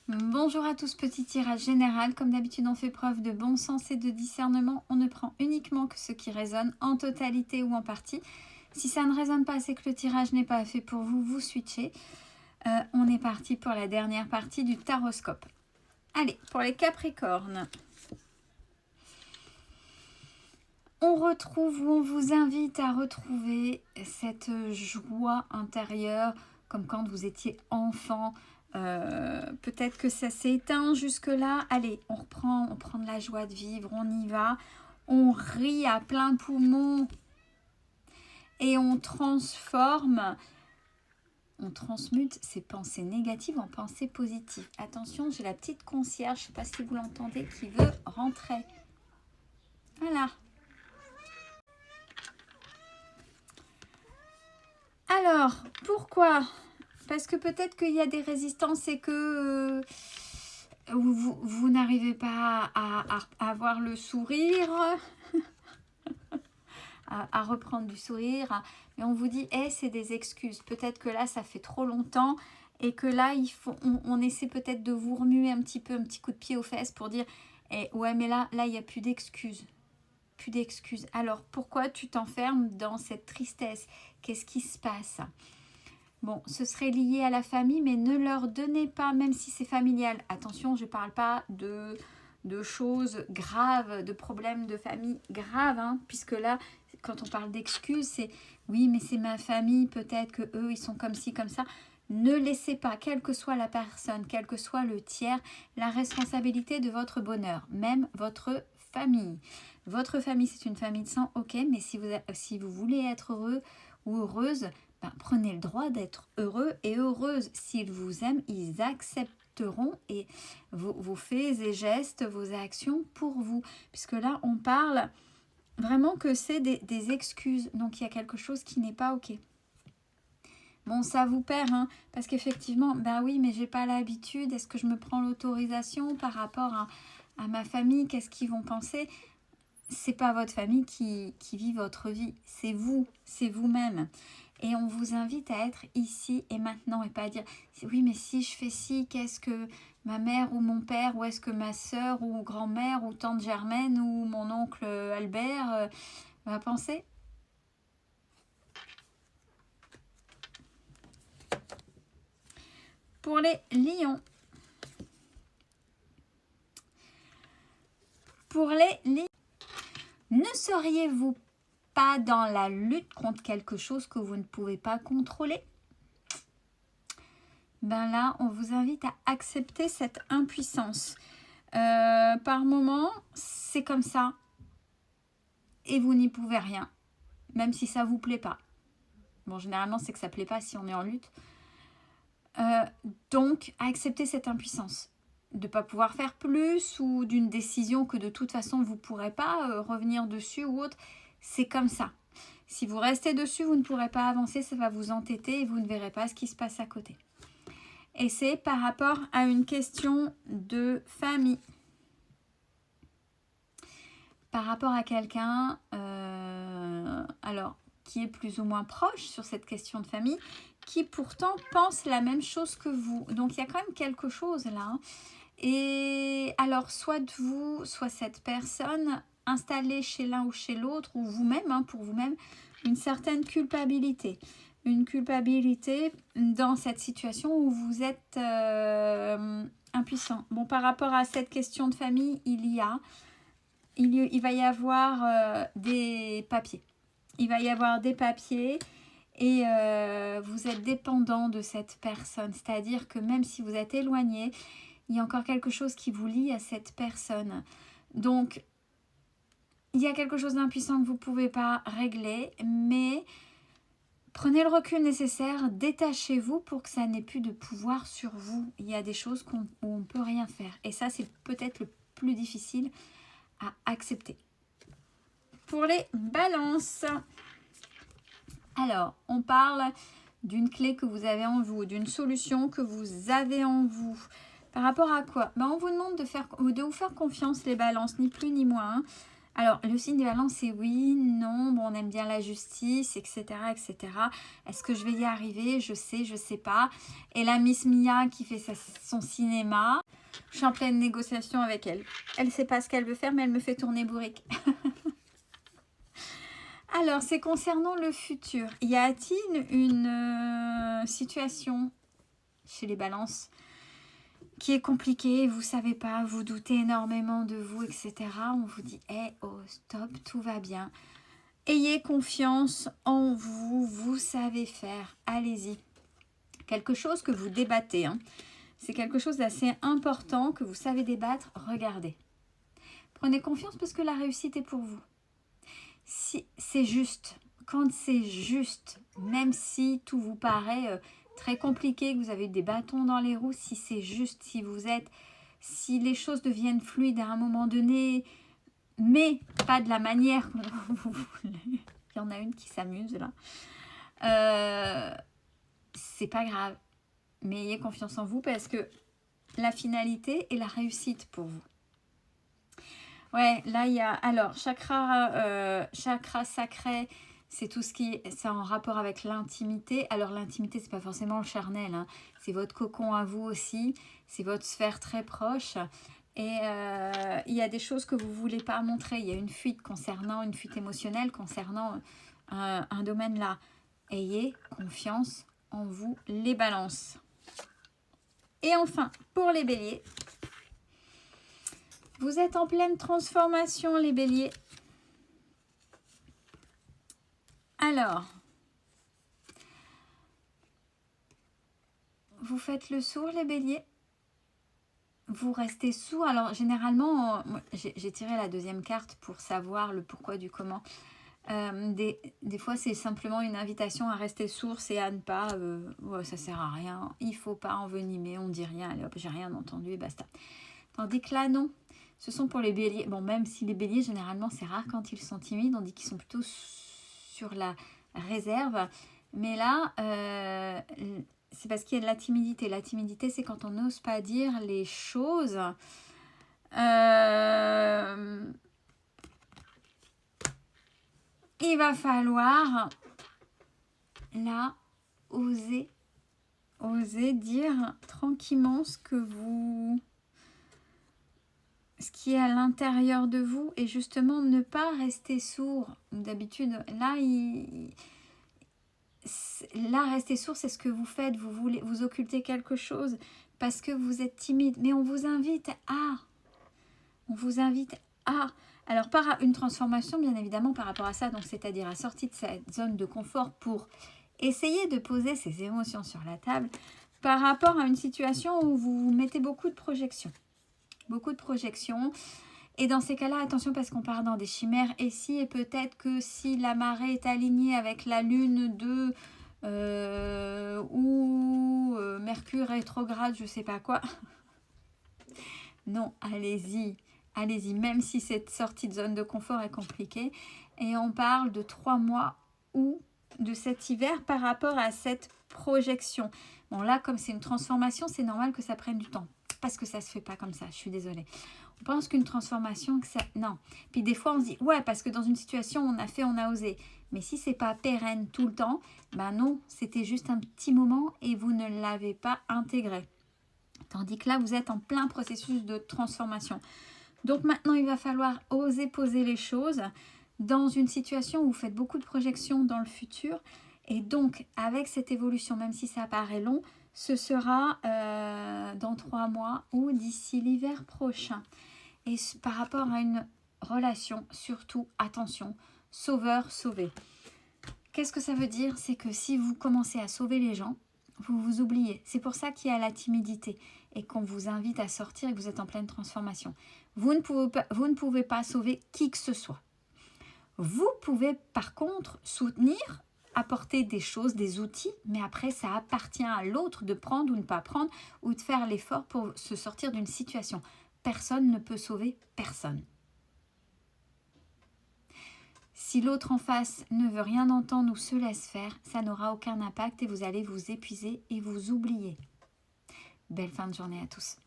Bonjour à tous, petit tirage général. Comme d'habitude, on fait preuve de bon sens et de discernement. On ne prend uniquement que ce qui résonne en totalité ou en partie. Si ça ne résonne pas, c'est que le tirage n'est pas fait pour vous, vous switchez. On est parti pour la dernière partie du taroscope. Allez, pour les Capricornes. On vous invite à retrouver cette joie intérieure, comme quand vous étiez enfant. Peut-être que ça s'est éteint jusque-là. Allez, on prend de la joie de vivre, on y va. On rit à plein poumon et on transforme, on transmute ces pensées négatives en pensées positives. Attention, j'ai la petite concierge, je ne sais pas si vous l'entendez, qui veut rentrer. Voilà. Alors, pourquoi ? Parce que peut-être qu'il y a des résistances et que vous n'arrivez pas à avoir le sourire, à reprendre du sourire. Mais on vous dit, c'est des excuses. Peut-être que là, ça fait trop longtemps et que là, on essaie peut-être de vous remuer un petit coup de pied aux fesses pour dire, ouais, mais là, il n'y a plus d'excuses. Plus d'excuses. Alors, pourquoi tu t'enfermes dans cette tristesse ? Qu'est-ce qui se passe ? Bon, ce serait lié à la famille, mais ne leur donnez pas, même si c'est familial. Attention, je ne parle pas de choses graves, de problèmes de famille graves, hein, puisque là, quand on parle d'excuses, c'est oui, mais c'est ma famille, peut-être que eux, ils sont comme ci, comme ça. Ne laissez pas, quelle que soit la personne, quel que soit le tiers, la responsabilité de votre bonheur, même votre famille. Votre famille, c'est une famille de sang, ok, mais si vous voulez être heureux ou heureuse, prenez le droit d'être heureux et heureuse. S'ils vous aiment, ils accepteront et vos faits et gestes, vos actions pour vous. Puisque là, on parle vraiment que c'est des excuses. Donc, il y a quelque chose qui n'est pas ok. Bon, ça vous perd, hein, parce qu'effectivement, oui, mais j'ai pas l'habitude. Est-ce que je me prends l'autorisation par rapport à ma famille ? Qu'est-ce qu'ils vont penser ? C'est pas votre famille qui vit votre vie, c'est vous, c'est vous-même. Et on vous invite à être ici et maintenant et pas à dire oui, mais si je fais ci, qu'est-ce que ma mère ou mon père, ou est-ce que ma soeur ou grand-mère ou tante Germaine ou mon oncle Albert va penser ? Pour les lions. Pour les lions. Ne seriez-vous pas dans la lutte contre quelque chose que vous ne pouvez pas contrôler ? Là, on vous invite à accepter cette impuissance. Par moment, c'est comme ça. Et vous n'y pouvez rien. Même si ça ne vous plaît pas. Bon, généralement, c'est que ça ne plaît pas si on est en lutte. Donc, accepter cette impuissance. De ne pas pouvoir faire plus ou d'une décision que de toute façon, vous ne pourrez pas revenir dessus ou autre. C'est comme ça. Si vous restez dessus, vous ne pourrez pas avancer. Ça va vous entêter et vous ne verrez pas ce qui se passe à côté. Et c'est par rapport à une question de famille. Par rapport à quelqu'un qui est plus ou moins proche sur cette question de famille, qui pourtant pense la même chose que vous. Donc il y a quand même quelque chose là. Et alors soit vous, soit cette personne installée chez l'un ou chez l'autre, ou vous-même, pour vous-même, une certaine culpabilité. Une culpabilité dans cette situation où vous êtes impuissant. Bon, par rapport à cette question de famille, il va y avoir des papiers. Il va y avoir des papiers et vous êtes dépendant de cette personne. C'est-à-dire que même si vous êtes éloigné, il y a encore quelque chose qui vous lie à cette personne. Donc, il y a quelque chose d'impuissant que vous ne pouvez pas régler, mais prenez le recul nécessaire, détachez-vous pour que ça n'ait plus de pouvoir sur vous. Il y a des choses où on ne peut rien faire. Et ça, c'est peut-être le plus difficile à accepter. Pour les balances, alors, on parle d'une clé que vous avez en vous, d'une solution que vous avez en vous. Par rapport à quoi ? On vous demande de vous faire confiance, les balances, ni plus ni moins. Alors, le signe des balances, c'est oui, non, bon, on aime bien la justice, etc., etc. Est-ce que je vais y arriver? Je sais pas. Et la Miss Mia qui fait son cinéma, je suis en pleine négociation avec elle. Elle sait pas ce qu'elle veut faire, mais elle me fait tourner bourrique. Alors, c'est concernant le futur. Y a-t-il une situation chez les balances qui est compliquée, vous savez pas, vous doutez énormément de vous, etc. On vous dit, oh, stop, tout va bien. Ayez confiance en vous, vous savez faire, allez-y. Quelque chose que vous débattez, hein. C'est quelque chose d'assez important que vous savez débattre, regardez. Prenez confiance parce que la réussite est pour vous. Si c'est juste, quand c'est juste, même si tout vous paraît très compliqué, que vous avez des bâtons dans les roues, si c'est juste, si les choses deviennent fluides à un moment donné, mais pas de la manière que vous voulez. Il y en a une qui s'amuse là. C'est pas grave, mais ayez confiance en vous parce que la finalité est la réussite pour vous. Ouais, là il y a alors chakra sacré, c'est tout ce qui c'est en rapport avec l'intimité. Alors l'intimité, c'est pas forcément le charnel, hein. C'est votre cocon à vous aussi, c'est votre sphère très proche. Et il y a des choses que vous ne voulez pas montrer. Il y a une fuite émotionnelle concernant un domaine là. Ayez confiance en vous, les balances. Et enfin, pour les béliers, vous êtes en pleine transformation, les béliers. Alors, vous faites le sourd, les béliers. Vous restez sourd. Alors, généralement, j'ai tiré la deuxième carte pour savoir le pourquoi du comment. Des fois, c'est simplement une invitation à rester sourd et à ne pas... ouais, ça sert à rien. Il faut pas envenimer. On dit rien. Allez hop, j'ai rien entendu et basta. Tandis que là, non. Ce sont pour les béliers. Bon, même si les béliers, généralement, c'est rare quand ils sont timides. On dit qu'ils sont plutôt sur la réserve. Mais là, c'est parce qu'il y a de la timidité. La timidité, c'est quand on n'ose pas dire les choses. Il va falloir, là, oser dire tranquillement ce qui est à l'intérieur de vous et justement ne pas rester sourd. D'habitude, là, rester sourd, c'est ce que vous faites. Vous voulez vous occulter quelque chose parce que vous êtes timide. Mais on vous invite à... Alors, par une transformation, bien évidemment, par rapport à ça, donc c'est-à-dire à sortir de cette zone de confort pour essayer de poser ses émotions sur la table par rapport à une situation où vous mettez beaucoup de projections. Beaucoup de projections. Et dans ces cas-là, attention parce qu'on part dans des chimères. Et peut-être que si la marée est alignée avec la lune ou Mercure rétrograde, je sais pas quoi. Non, allez-y. Allez-y, même si cette sortie de zone de confort est compliquée. Et on parle de 3 mois ou de cet hiver par rapport à cette projection. Bon, là, comme c'est une transformation, c'est normal que ça prenne du temps. Parce que ça ne se fait pas comme ça, je suis désolée. On pense qu'une transformation, non. Puis des fois, on se dit, ouais, parce que dans une situation, on a osé. Mais si c'est pas pérenne tout le temps, ben non, c'était juste un petit moment et vous ne l'avez pas intégré. Tandis que là, vous êtes en plein processus de transformation. Donc maintenant, il va falloir oser poser les choses dans une situation où vous faites beaucoup de projections dans le futur. Et donc, avec cette évolution, même si ça paraît long, ce sera dans 3 mois ou d'ici l'hiver prochain. Et par rapport à une relation, surtout, attention, sauveur-sauvé. Qu'est-ce que ça veut dire? C'est que si vous commencez à sauver les gens, vous vous oubliez. C'est pour ça qu'il y a la timidité et qu'on vous invite à sortir et que vous êtes en pleine transformation. Vous ne pouvez pas sauver qui que ce soit. Vous pouvez par contre soutenir, apporter des choses, des outils, mais après ça appartient à l'autre de prendre ou ne pas prendre ou de faire l'effort pour se sortir d'une situation. Personne ne peut sauver personne. Si l'autre en face ne veut rien entendre ou se laisse faire, ça n'aura aucun impact et vous allez vous épuiser et vous oublier. Belle fin de journée à tous.